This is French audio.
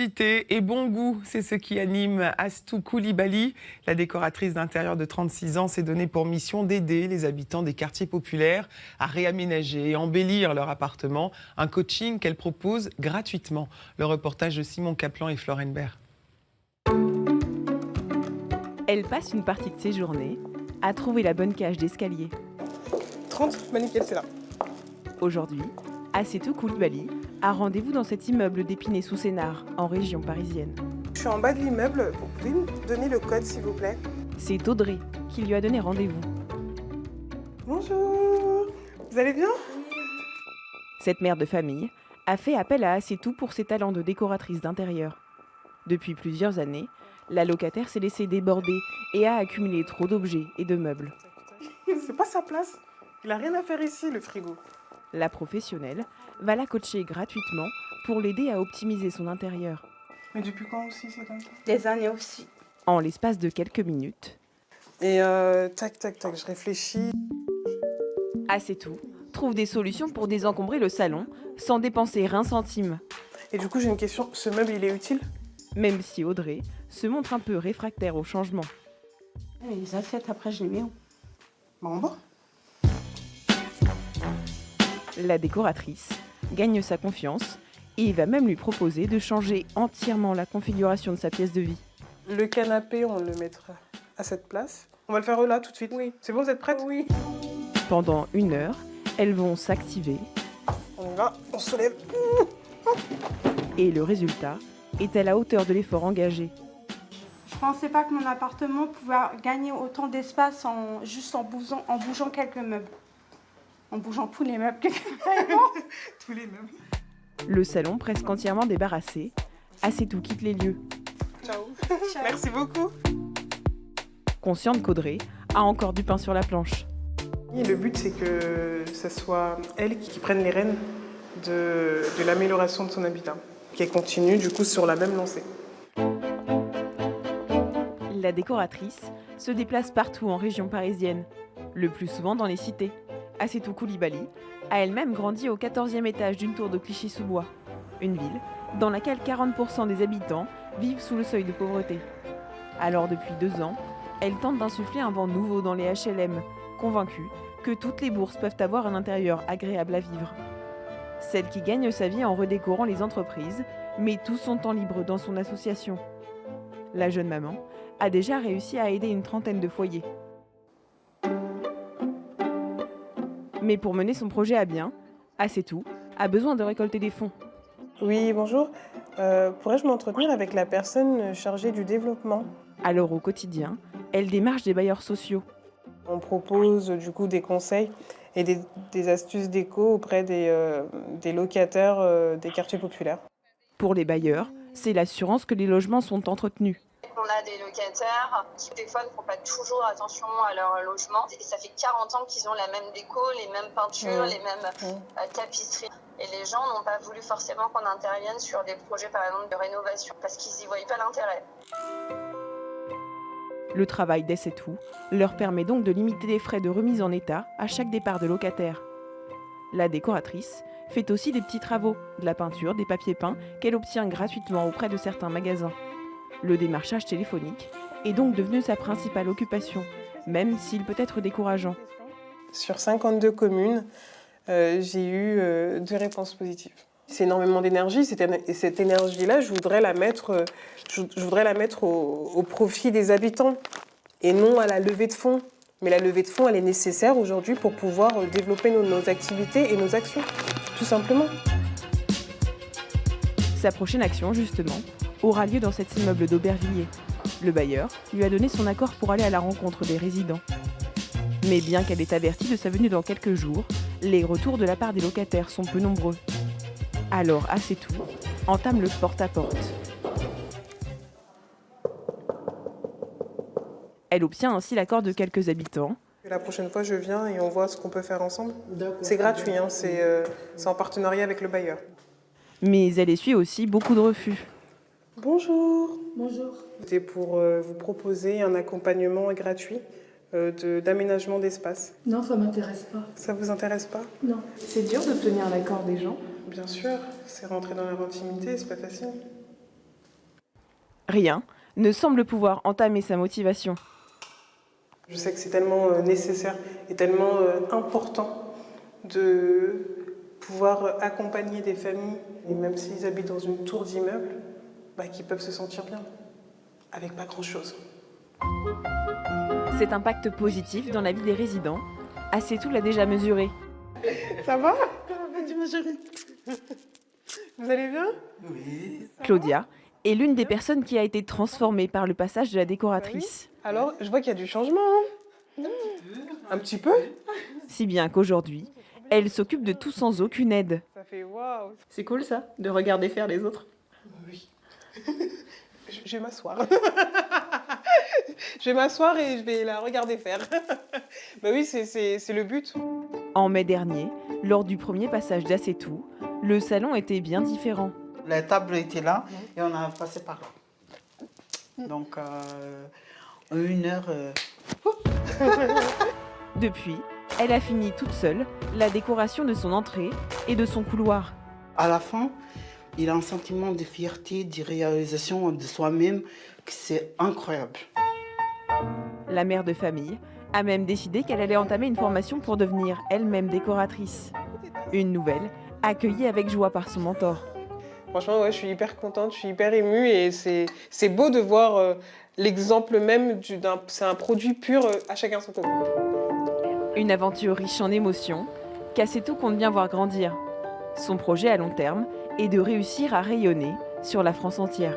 Créativité et bon goût, c'est ce qui anime Astou Koulibaly. La décoratrice d'intérieur de 36 ans s'est donnée pour mission d'aider les habitants des quartiers populaires à réaménager et embellir leur appartement. Un coaching qu'elle propose gratuitement. Le reportage de Simon Kaplan et Florent Bert. Elle passe une partie de ses journées à trouver la bonne cage d'escalier. 30, nickel, c'est là. Aujourd'hui, Astou Koulibaly a rendez-vous dans cet immeuble d'Épinay-sous-Sénard, en région parisienne. Je suis en bas de l'immeuble. Vous pouvez me donner le code, s'il vous plaît? C'est Audrey qui lui a donné rendez-vous. Bonjour. Vous allez bien? Cette mère de famille a fait appel à Astou pour ses talents de décoratrice d'intérieur. Depuis plusieurs années, la locataire s'est laissée déborder et a accumulé trop d'objets et de meubles. C'est pas sa place. Il a rien à faire ici, le frigo. La professionnelle va la coacher gratuitement pour l'aider à optimiser son intérieur. Mais depuis quand aussi c'est comme ça? Des années aussi. En l'espace de quelques minutes, Et tac, je réfléchis. Astou trouve des solutions pour désencombrer le salon sans dépenser un centime. Et du coup, j'ai une question. Ce meuble, il est utile? Même si Audrey se montre un peu réfractaire au changement. Les assiettes, après, je les mets où? En bas. La décoratrice gagne sa confiance et va même lui proposer de changer entièrement la configuration de sa pièce de vie. Le canapé, on le mettra à cette place. On va le faire là, tout de suite. Oui. C'est bon, vous êtes prête? Oui. Pendant 1 heure, elles vont s'activer On y va, on se lève. et le résultat est à la hauteur de l'effort engagé. Je pensais pas que mon appartement pouvait gagner autant d'espace en bougeant quelques meubles. En bougeant tous les meubles. Tous les meubles. Le salon presque entièrement débarrassé, Astou quitte les lieux. Ciao. Merci beaucoup. Consciente qu'Audrey a encore du pain sur la planche. Et le but, c'est que ce soit elle qui prenne les rênes de l'amélioration de son habitat, qu'elle continue du coup sur la même lancée. La décoratrice se déplace partout en région parisienne, le plus souvent dans les cités. Astou Koulibaly a elle-même grandi au 14e étage d'une tour de Clichy-sous-Bois, une ville dans laquelle 40% des habitants vivent sous le seuil de pauvreté. Alors depuis 2 ans, elle tente d'insuffler un vent nouveau dans les HLM, convaincue que toutes les bourses peuvent avoir un intérieur agréable à vivre. Celle qui gagne sa vie en redécorant les entreprises, met tout son temps libre dans son association. La jeune maman a déjà réussi à aider une trentaine de foyers. Mais pour mener son projet à bien, Astou a besoin de récolter des fonds. Oui, bonjour. Pourrais-je m'entretenir avec la personne chargée du développement? Alors au quotidien, elle démarche des bailleurs sociaux. On propose du coup des conseils et des astuces déco auprès des locataires des quartiers populaires. Pour les bailleurs, c'est l'assurance que les logements sont entretenus. On a des locataires qui, des fois, ne font pas toujours attention à leur logement. Et ça fait 40 ans qu'ils ont la même déco, les mêmes peintures, les mêmes tapisseries. Et les gens n'ont pas voulu forcément qu'on intervienne sur des projets, par exemple, de rénovation, parce qu'ils n'y voyaient pas l'intérêt. Le travail d'Astou leur permet donc de limiter les frais de remise en état à chaque départ de locataire. La décoratrice fait aussi des petits travaux, de la peinture, des papiers peints qu'elle obtient gratuitement auprès de certains magasins. Le démarchage téléphonique est donc devenu sa principale occupation, même s'il peut être décourageant. Sur 52 communes, j'ai eu 2 réponses positives. C'est énormément d'énergie, et cette énergie-là, je voudrais la mettre au profit des habitants et non à la levée de fonds. Mais la levée de fonds, elle est nécessaire aujourd'hui pour pouvoir développer nos activités et nos actions, tout simplement. Sa prochaine action, justement, aura lieu dans cet immeuble d'Aubervilliers. Le bailleur lui a donné son accord pour aller à la rencontre des résidents. Mais bien qu'elle ait averti de sa venue dans quelques jours, les retours de la part des locataires sont peu nombreux. Alors Astou entame le porte-à-porte. Elle obtient ainsi l'accord de quelques habitants. La prochaine fois, je viens et on voit ce qu'on peut faire ensemble. C'est gratuit, hein, c'est en partenariat avec le bailleur. Mais elle essuie aussi beaucoup de refus. Bonjour. Bonjour. C'était pour vous proposer un accompagnement gratuit d'aménagement d'espace. Non, ça m'intéresse pas. Ça vous intéresse pas? Non. C'est dur d'obtenir l'accord des gens. Bien sûr, c'est rentrer dans leur intimité, c'est pas facile. Rien ne semble pouvoir entamer sa motivation. Je sais que c'est tellement nécessaire et tellement important de pouvoir accompagner des familles, et même s'ils habitent dans une tour d'immeuble, qu'ils peuvent se sentir bien, avec pas grand-chose. Cet impact positif dans la vie des résidents, Assetou l'a déjà mesuré. Ça va? Vous allez bien? Claudia est l'une des personnes qui a été transformée par le passage de la décoratrice. Alors, je vois qu'il y a du changement. Un petit peu? Si bien qu'aujourd'hui, elle s'occupe de tout sans aucune aide. Ça fait waouh. C'est cool ça, de regarder faire les autres. Oui. Je vais m'asseoir. Je vais m'asseoir et je vais la regarder faire. Oui, c'est le but. En mai dernier, lors du premier passage d'Assetou, le salon était bien différent. La table était là et on a passé par là. Donc, en 1 heure... Depuis, elle a fini toute seule la décoration de son entrée et de son couloir. À la fin, il a un sentiment de fierté, de réalisation de soi-même, que c'est incroyable. La mère de famille a même décidé qu'elle allait entamer une formation pour devenir elle-même décoratrice. Une nouvelle accueillie avec joie par son mentor. Franchement, ouais, je suis hyper contente, je suis hyper émue et c'est beau de voir l'exemple même c'est un produit pur, à chacun son tour. Une aventure riche en émotions qu'Assetou compte bien voir grandir. Son projet à long terme est de réussir à rayonner sur la France entière.